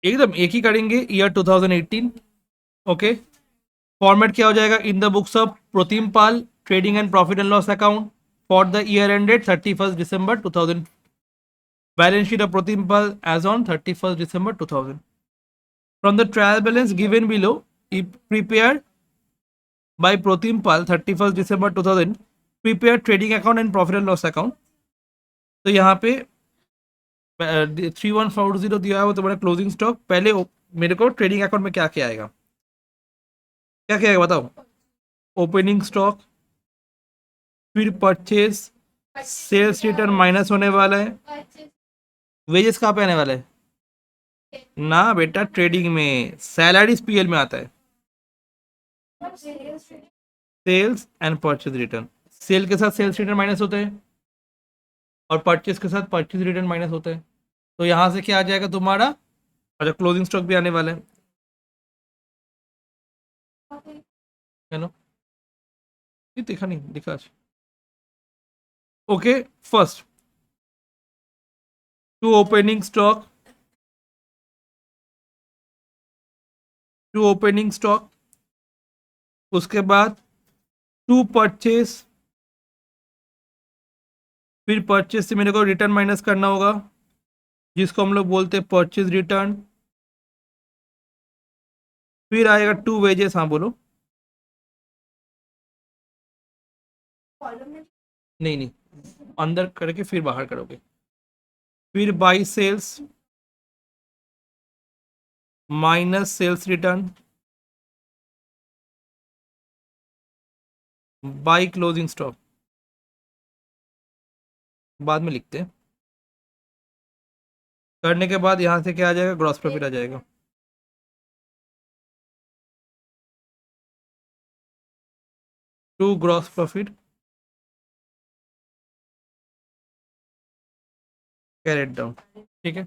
एकदम एक ही करेंगे, ईयर 2018। ओके, फॉर्मेट क्या हो जाएगा, in the books of Protim Pal trading and profit and loss account for the year ended 31st December 2000, balance sheet of Protim Pal as on 31st December 2000। From the trial balance given below, prepare by Protim Pal 31st December 2000, prepare trading account and profit and loss account. तो यहाँ पे 3140 दिया हुआ तुम्हारा closing stock. पहले मेरे को trading account में क्या क्या आएगा, क्या क्या आएगा बताओ। ओपनिंग स्टॉक, फिर परचेज, सेल्स रिटर्न माइनस होने वाला है। वेजेस कहाँ पे आने वाला है ना बेटा, ट्रेडिंग में सैलरीज पीएल में आता है। Sales and purchase return, sale के साथ सेल्स रिटर्न माइनस होते हैं और परचेज के साथ परचेज रिटर्न माइनस होता है। तो यहां से क्या आ जाएगा तुम्हारा, अच्छा क्लोजिंग स्टॉक भी आने वाला है ना, ये दिखा नहीं दिखा। Okay, first to opening stock, to opening stock, उसके बाद टू परचेज, फिर परचेज से मेरे को रिटर्न माइनस करना होगा जिसको हम लोग बोलते हैं परचेज रिटर्न। फिर आएगा टू वेजेस, हाँ बोलो। नहीं नहीं, अंदर करके फिर बाहर करोगे। फिर by sales minus sales return by closing stock, बाद में लिखते हैं। करने के बाद यहां से क्या आ जाएगा, ग्रॉस प्रॉफिट आ जाएगा। To gross profit carried down, ठीक है।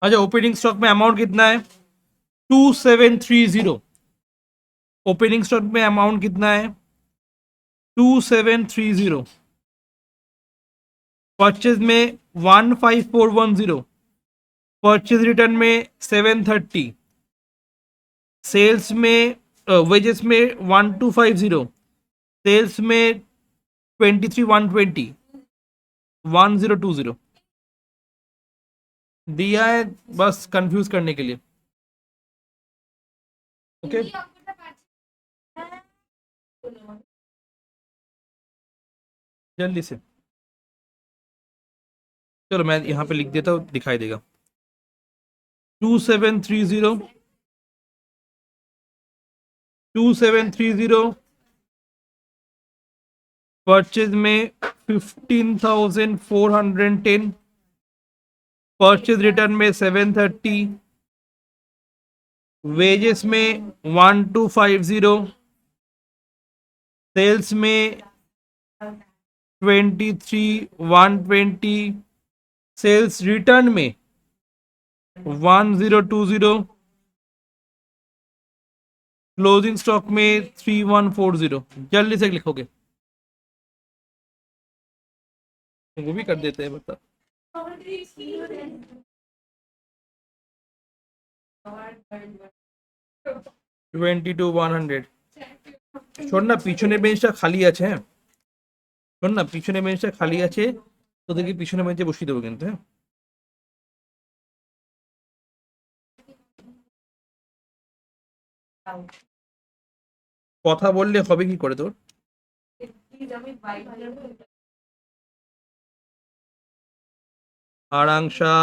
अच्छा, ओपनिंग स्टॉक में अमाउंट कितना है, 2730। ओपनिंग स्टॉक में अमाउंट कितना है, 2730। परचेज में 15410, परचेज रिटर्न में 730, सेल्स में वेजेस में 1250, सेल्स में 23 120, 1020 दिया है, बस कंफ्यूज करने के लिए। ओके, जल्दी से चलो मैं यहाँ पे लिख देता हूँ, दिखाई देगा। 2730, 2730, परचेज में 15,410, परचेज रिटर्न में 730, वेजेस में 1250, सेल्स में 23 120, सेल्स रिटर्न में 1020, क्लोजिंग स्टॉक में 3140। जल्दी से लिखोगे, वो भी कर देते हैं बता। 22 100। শোন না, পিছনের বেঞ্চটা খালি আছে, হ্যাঁ শোন না, পিছনের বেঞ্চটা খালি আছে, তোদেরকে পিছনের বেঞ্চে বসিয়ে দেবো কিন্তু, হ্যাঁ। কথা বললে হবে কি করে তোর, আরাংসা।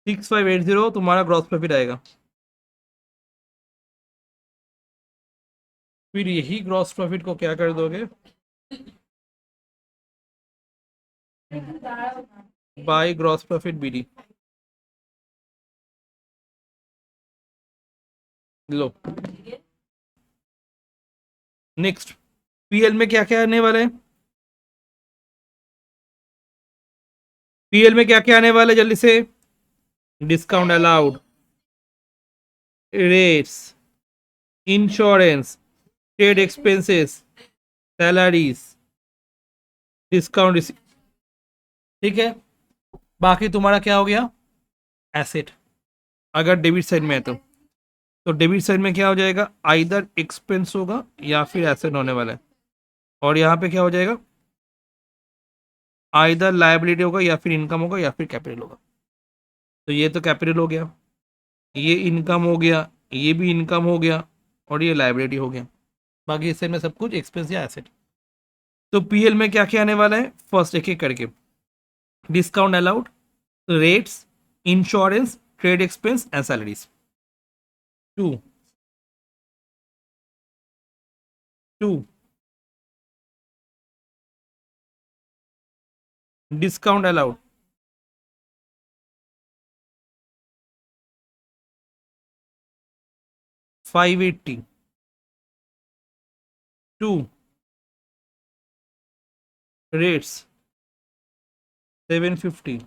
6580 तुम्हारा ग्रॉस प्रॉफिट आएगा। फिर यही ग्रॉस प्रॉफिट को क्या कर दोगे, बाय ग्रॉस प्रॉफिट बीडी। लो, नेक्स्ट पीएल में क्या क्या आने वाला है, पीएल में क्या क्या आने वाला है जल्दी से। Discount allowed, rates, insurance, trade expenses, salaries, discount, ठीक है। बाकी तुम्हारा क्या हो गया, एसेट। अगर डेबिट साइड में है तो डेबिट साइड में क्या हो जाएगा, आइदर एक्सपेंस होगा या फिर एसेट होने वाला है। और यहाँ पे क्या हो जाएगा, आइदर लायबिलिटी होगा या फिर इनकम होगा या फिर कैपिटल होगा। तो ये तो कैपिटल हो गया, ये इनकम हो गया, ये भी इनकम हो गया, और ये लायबिलिटी हो गया। बाकी इस साइड में सब कुछ एक्सपेंस या एसेट। तो पीएल में क्या क्या आने वाला है, फर्स्ट एक एक करके। Discount allowed, rates, insurance, trade expense and salaries. To to discount allowed, 580। To rates, 750।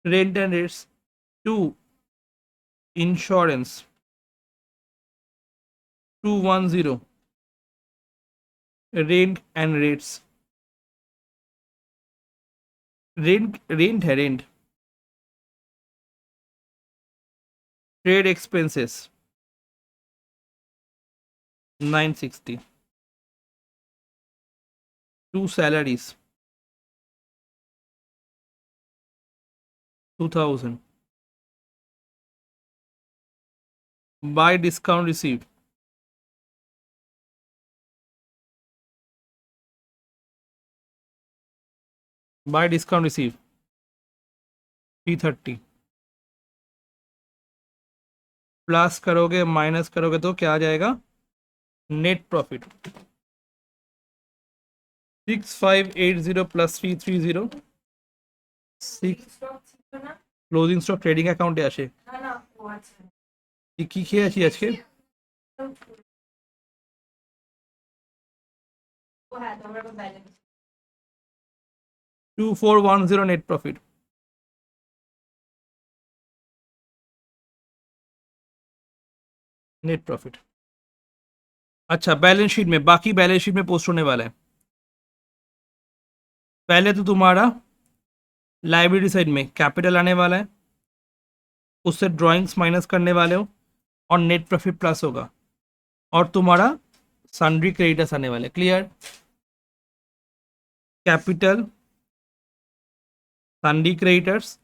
Rent and rates, to insurance, 210। Rent and rates, rent rent है rent. Trade expenses, 960। To salaries, 2000। By discount received, by discount receive, 330। Plus करोगे minus करोगे तो क्या आ जाएगा, net profit, 6580 plus 330, six. Closing stock trading অ্যাকাউন্টে আসে। কি খেয়ে আছি আজকে, two four one zero net profit. Net profit. अच्छा, बैलेंस शीट में, बाकी बैलेंस शीट में पोस्ट होने वाला है। पहले तो तुम्हारा लाइबिलिटी साइड में कैपिटल आने वाला है, उससे ड्राइंग्स माइनस करने वाले हो, और नेट प्रॉफिट प्लस होगा, और तुम्हारा सन्ड्री क्रेडिटर्स आने वाले। क्लियर, कैपिटल, सन्ड्री क्रेडिटर्स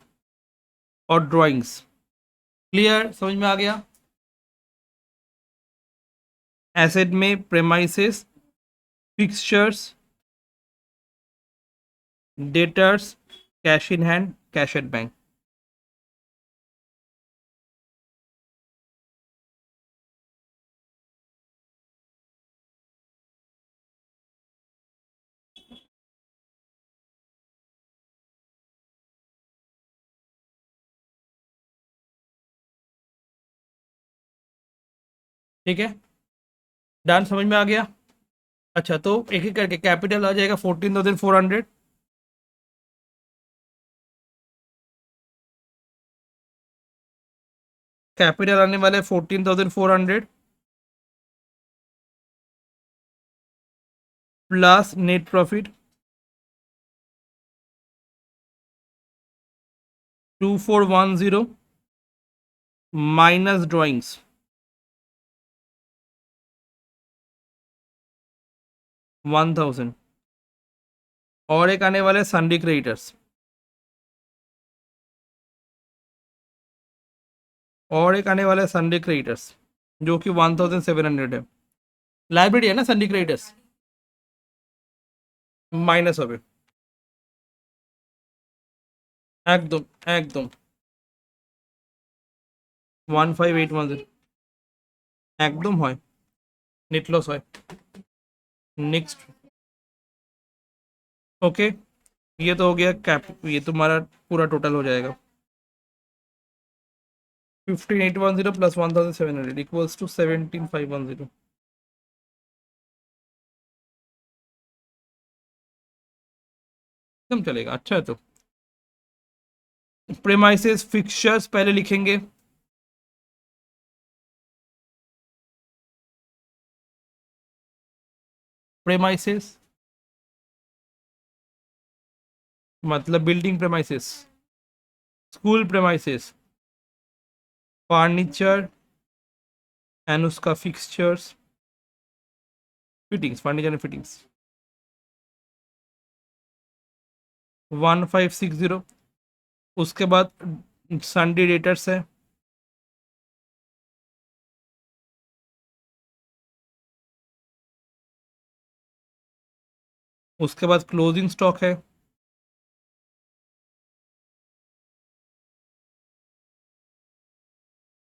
और ड्राइंग्स। क्लियर, समझ में आ गया। एसेट में premises, fixtures, debtors, cash in hand, cash at bank. ठीक है, डन, समझ में आ गया। अच्छा, तो एक एक करके कैपिटल आ जाएगा 14,400, कैपिटल आने वाले 14,400 plus net profit 2410 minus drawings 1000, और एक आने वाले सन्डे क्रेडिटर्स, और एक आने वाला है सन्डे क्रेडिटर्स जो कि 1700 है। लाइब्रेरी है ना सन्डे क्रेडिटर्स, माइनस হবে একদম একদম 15810 একদম হয়, নেট লস হয়। नेक्स्ट, ओके, ये तो हो गया कैप, ये तुम्हारा पूरा टोटल हो जाएगा 15810 प्लस 1700 इक्वल्स टू 17510। एकदम चलेगा, अच्छा है। तो प्रेमाइसेस फिक्सचर्स पहले लिखेंगे, प्रेमाइसेस मतलब building premises, school premises, furniture and उसका fixtures, fittings, furniture and fittings 1560। उसके बाद सन्डे डेटर्स है, उसके बाद क्लोजिंग स्टॉक है,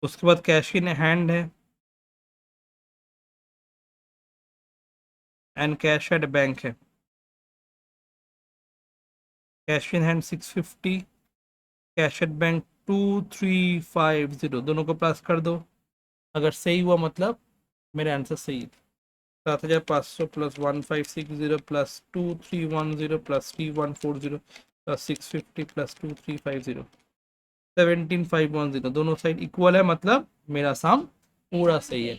उसके बाद कैश इन हैंड है एंड कैश एट बैंक है। Cash in hand 650, cash at bank 2350, दोनों को प्लस कर दो। अगर सही हुआ मतलब मेरे आंसर सही है। 7500 plus 1560 plus 2310 plus 3140 plus 650 plus 2350 17510, दोनों साइड इक्वल है मतलब मेरा सम पूरा सही है।